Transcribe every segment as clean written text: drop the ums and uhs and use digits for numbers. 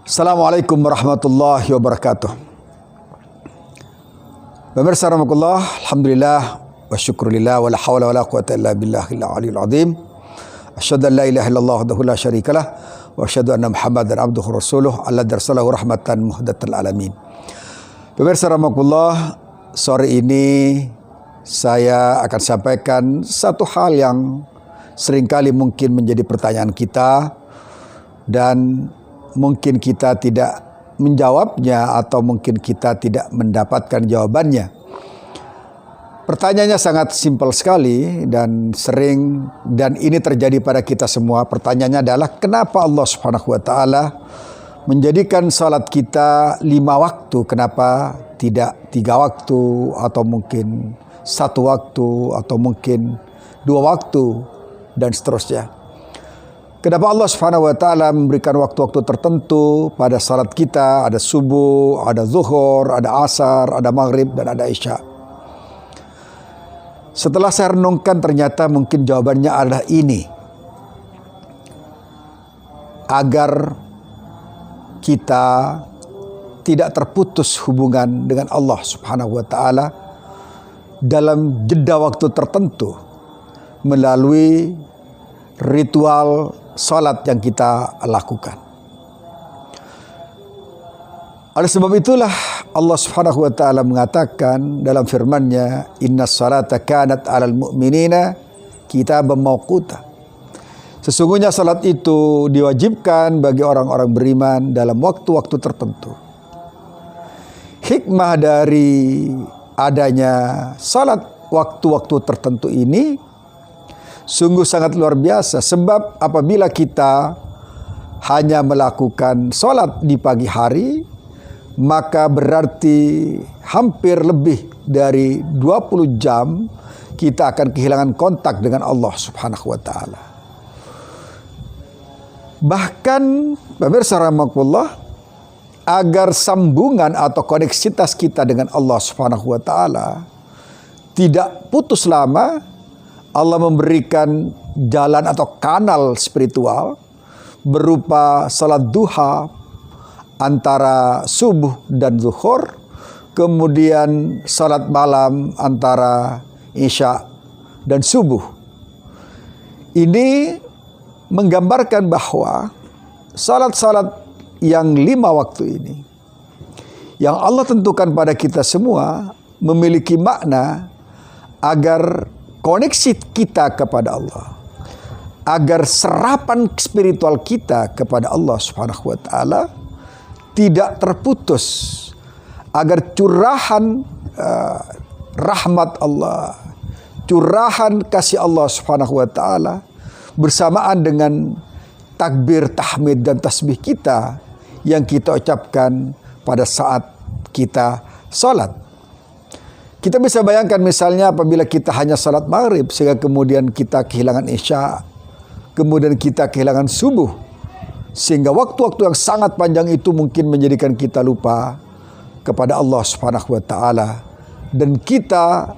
Assalamualaikum warahmatullahi wabarakatuh. Pemirsa rahmatullah, alhamdulillah wa syukurillah wa la hawla wa la quwata illa billahil aliyil azim. Asyhadu an la ilaha illallah wahdahu la syarikalah wa asyhadu anna Muhammadan abduhu rasuluh alladzi arsalahu rahmatan muhdatal alamin. Pemirsa rahmatullah, sore ini saya akan sampaikan satu hal yang seringkali mungkin menjadi pertanyaan kita dan mungkin kita tidak menjawabnya atau mungkin kita tidak mendapatkan jawabannya. Pertanyaannya sangat simpel sekali dan sering, dan ini terjadi pada kita semua. Pertanyaannya adalah kenapa Allah Subhanahu wa taala menjadikan salat kita 5 waktu, kenapa tidak 3 waktu atau mungkin 1 waktu atau mungkin 2 waktu dan seterusnya. Kenapa Allah Subhanahu wa taala memberikan waktu-waktu tertentu pada salat kita? Ada subuh, ada zuhur, ada asar, ada maghrib, dan ada isya. Setelah saya renungkan, ternyata mungkin jawabannya adalah ini. Agar kita tidak terputus hubungan dengan Allah Subhanahu wa taala dalam jeda waktu tertentu melalui ritual salat yang kita lakukan. Oleh sebab itulah Allah Subhanahu wa taala mengatakan dalam firman-Nya, "Innas salata kanat 'alal mu'minina kitaban mawquta." Sesungguhnya salat itu diwajibkan bagi orang-orang beriman dalam waktu-waktu tertentu. Hikmah dari adanya salat waktu-waktu tertentu ini sungguh sangat luar biasa, sebab apabila kita hanya melakukan sholat di pagi hari, maka berarti hampir lebih dari 20 jam kita akan kehilangan kontak dengan Allah Subhanahu wa taala. Bahkan pemirsa rahimakumullah, agar sambungan atau koneksitas kita dengan Allah Subhanahu wa taala tidak putus lama, Allah memberikan jalan atau kanal spiritual berupa salat duha antara subuh dan zuhur, kemudian salat malam antara isya dan subuh. Ini menggambarkan bahwa salat-salat yang 5 waktu ini yang Allah tentukan pada kita semua memiliki makna agar koneksi kita kepada Allah, agar serapan spiritual kita kepada Allah Subhanahu wa taala tidak terputus, agar curahan rahmat Allah, curahan kasih Allah Subhanahu wa taala bersamaan dengan takbir, tahmid dan tasbih kita yang kita ucapkan pada saat kita salat. Kita bisa bayangkan misalnya apabila kita hanya salat maghrib sehingga kemudian kita kehilangan isya, kemudian kita kehilangan subuh, sehingga waktu-waktu yang sangat panjang itu mungkin menjadikan kita lupa kepada Allah Subhanahu wa taala, dan kita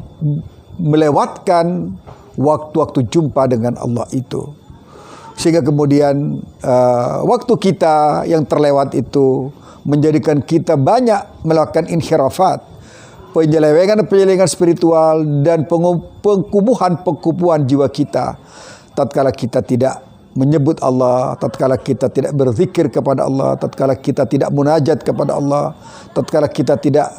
melewatkan waktu-waktu jumpa dengan Allah itu, sehingga kemudian waktu kita yang terlewat itu menjadikan kita banyak melakukan inhirafat, penyelewengan spiritual dan pengkumuhan jiwa kita tatkala kita tidak menyebut Allah, tatkala kita tidak berzikir kepada Allah, tatkala kita tidak munajat kepada Allah, tatkala kita tidak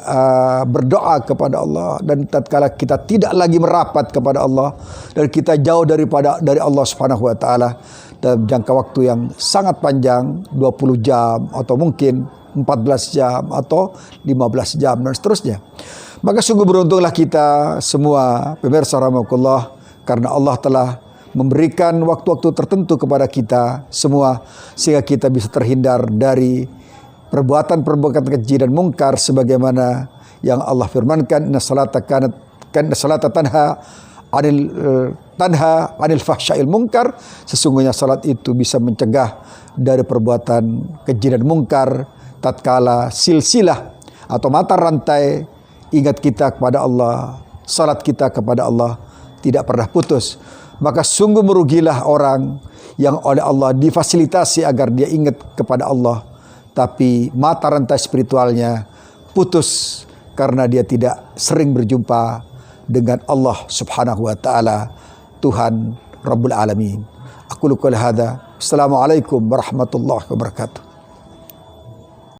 berdoa kepada Allah, dan tatkala kita tidak lagi merapat kepada Allah dan kita jauh dari Allah Subhanahu wa taala dalam jangka waktu yang sangat panjang, 20 jam atau mungkin 14 jam atau 15 jam dan seterusnya. Maka sungguh beruntunglah kita semua pemirsa rahimakumullah, karena Allah telah memberikan waktu-waktu tertentu kepada kita semua sehingga kita bisa terhindar dari perbuatan-perbuatan keji dan mungkar, sebagaimana yang Allah firmankan, inna salata tanha anil fahsya'il munkar. Sesungguhnya salat itu bisa mencegah dari perbuatan keji dan mungkar tatkala silsilah atau mata rantai ingat kita kepada Allah, salat kita kepada Allah tidak pernah putus. Maka sungguh merugilah orang yang oleh Allah difasilitasi agar dia ingat kepada Allah tapi mata rantai spiritualnya putus karena dia tidak sering berjumpa dengan Allah Subhanahu wa taala, Tuhan Rabbul Alamin. Aku qouli hadza. Assalamualaikum warahmatullahi wabarakatuh.